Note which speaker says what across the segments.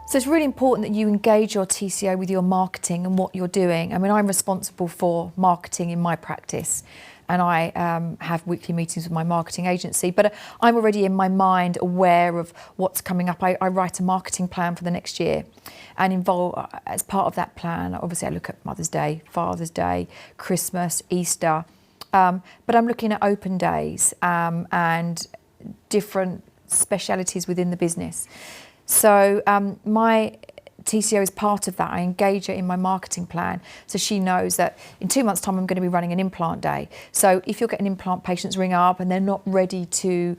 Speaker 1: So it's really important that you engage your TCO with your marketing and what you're doing. I mean, I'm responsible for marketing in my practice, and I have weekly meetings with my marketing agency, but I'm already in my mind aware of what's coming up. I write a marketing plan for the next year, and as part of that plan, obviously I look at Mother's Day, Father's Day, Christmas, Easter, but I'm looking at open days and different specialities within the business. So my TCO is part of that. I engage her in my marketing plan, so she knows that in 2 months' time I'm going to be running an implant day. So if you're getting implant patients ring up and they're not ready to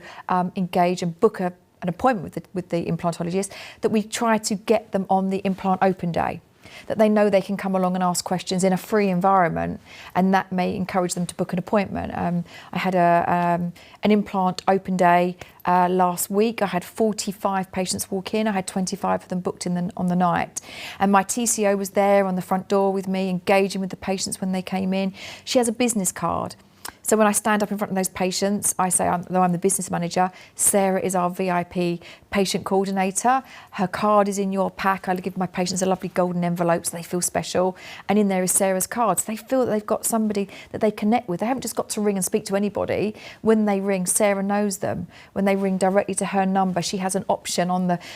Speaker 1: engage and book an appointment with the implantologist, that we try to get them on the implant open day, that they know they can come along and ask questions in a free environment, and that may encourage them to book an appointment. I had an implant open day last week. I had 45 patients walk in. I had 25 of them booked on the night, and my TCO was there on the front door with me, engaging with the patients when they came in. She has a business card. So when I stand up in front of those patients, I say, though I'm the business manager, Sarah is our VIP patient coordinator. Her card is in your pack. I give my patients a lovely golden envelope so they feel special. And in there is Sarah's card. So they feel that they've got somebody that they connect with. They haven't just got to ring and speak to anybody. When they ring, Sarah knows them. When they ring directly to her number, she has an option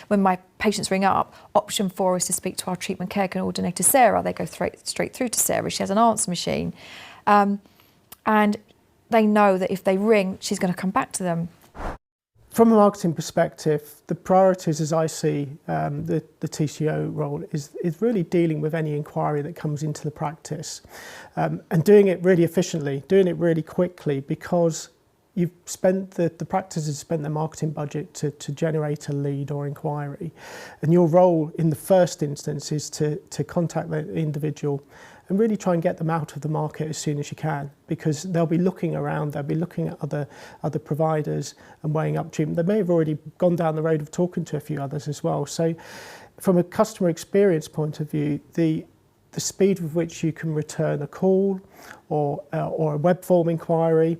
Speaker 1: when my patients ring up, option 4 is to speak to our treatment care coordinator, Sarah. They go straight through to Sarah. She has an answer machine. And they know that if they ring, she's going to come back to them.
Speaker 2: From a marketing perspective, the priorities as I see the TCO role is really dealing with any inquiry that comes into the practice and doing it really efficiently, doing it really quickly, because you've spent the practice has spent their marketing budget to generate a lead or inquiry, and your role in the first instance is to contact the individual and really try and get them out of the market as soon as you can, because they'll be looking around, they'll be looking at other providers and weighing up treatment. They may have already gone down the road of talking to a few others as well. So from a customer experience point of view, the speed with which you can return a call or a web form inquiry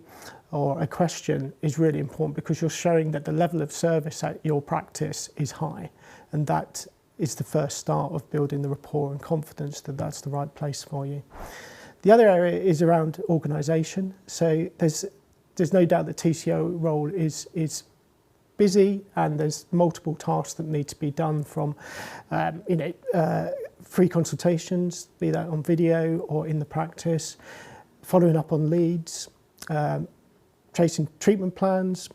Speaker 2: or a question is really important, because you're showing that the level of service at your practice is high, and that is the first start of building the rapport and confidence that that's the right place for you. The other area is around organisation. So there's no doubt that TCO role is busy, and there's multiple tasks that need to be done, from free consultations, be that on video or in the practice, following up on leads, chasing treatment plans,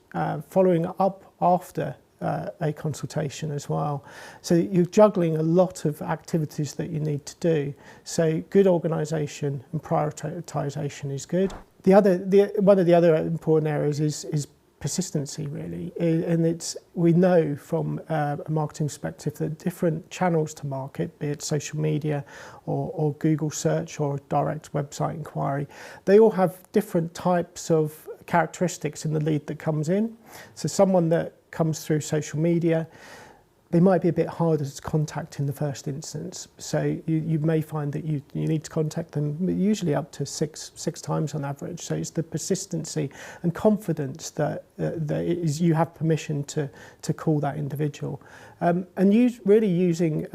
Speaker 2: following up after a consultation as well. So you're juggling a lot of activities that you need to do. So good organisation and prioritisation is good. One of the other important areas is persistency, really, and we know from a marketing perspective that different channels to market, be it social media or Google search or direct website inquiry, they all have different types of characteristics in the lead that comes in. So someone that comes through social media, they might be a bit harder to contact in the first instance. So you may find that you need to contact them usually up to six times on average. So it's the persistency and confidence that you have permission to call that individual. And really using,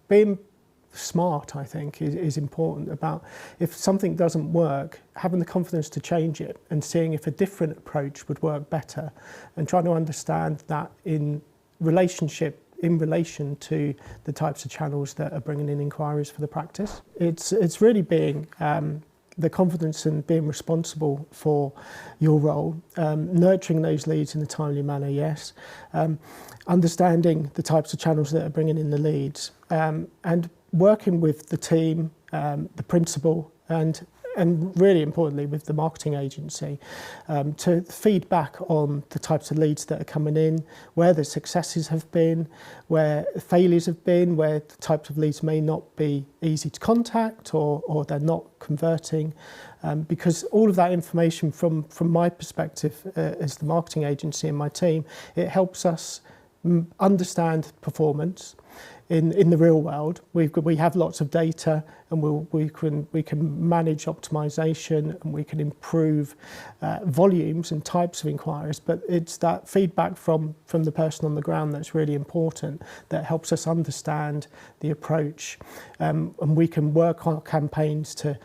Speaker 2: being smart, I think, is important. About if something doesn't work, having the confidence to change it and seeing if a different approach would work better, and trying to understand that in relation to the types of channels that are bringing in inquiries for the practice. It's really being the confidence and being responsible for your role, nurturing those leads in a timely manner, yes, understanding the types of channels that are bringing in the leads, and working with the team, the principal, and really importantly with the marketing agency, to feed back on the types of leads that are coming in, where the successes have been, where failures have been, where the types of leads may not be easy to contact or they're not converting, because all of that information from my perspective as the marketing agency and my team, it helps us understand performance, in the real world. We have lots of data, and we can manage optimization, and we can improve volumes and types of inquiries. But it's that feedback from the person on the ground that's really important, that helps us understand the approach, and we can work on campaigns to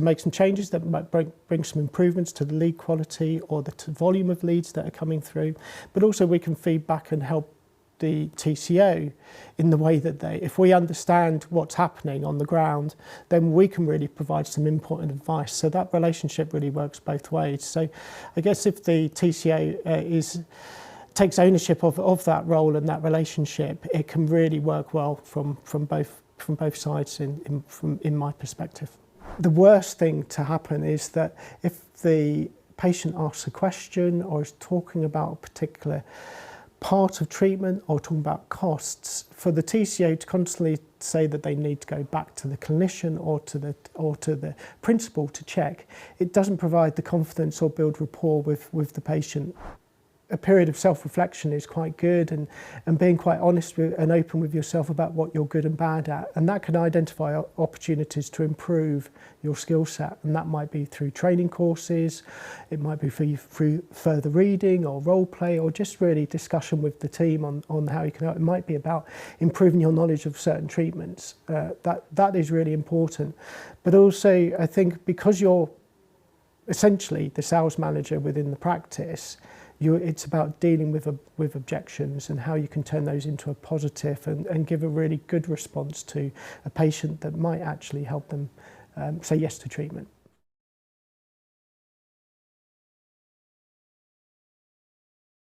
Speaker 2: make some changes that might bring some improvements to the lead quality or the volume of leads that are coming through. But also we can feed back and help the TCO in the way that if we understand what's happening on the ground, then we can really provide some input and advice. So that relationship really works both ways. So I guess if the TCO takes ownership of that role and that relationship, it can really work well from both sides in my perspective. The worst thing to happen is that if the patient asks a question or is talking about a particular part of treatment or talking about costs, for the TCO to constantly say that they need to go back to the clinician or to the principal to check, it doesn't provide the confidence or build rapport with the patient. A period of self-reflection is quite good, and being quite honest and open with yourself about what you're good and bad at, and that can identify opportunities to improve your skill set, and that might be through training courses, it might be through further reading or role play, or just really discussion with the team on how you can help. It might be about improving your knowledge of certain treatments. That is really important. But also I think because you're essentially the sales manager within the practice, it's about dealing with objections and how you can turn those into a positive and give a really good response to a patient that might actually help them say yes to treatment.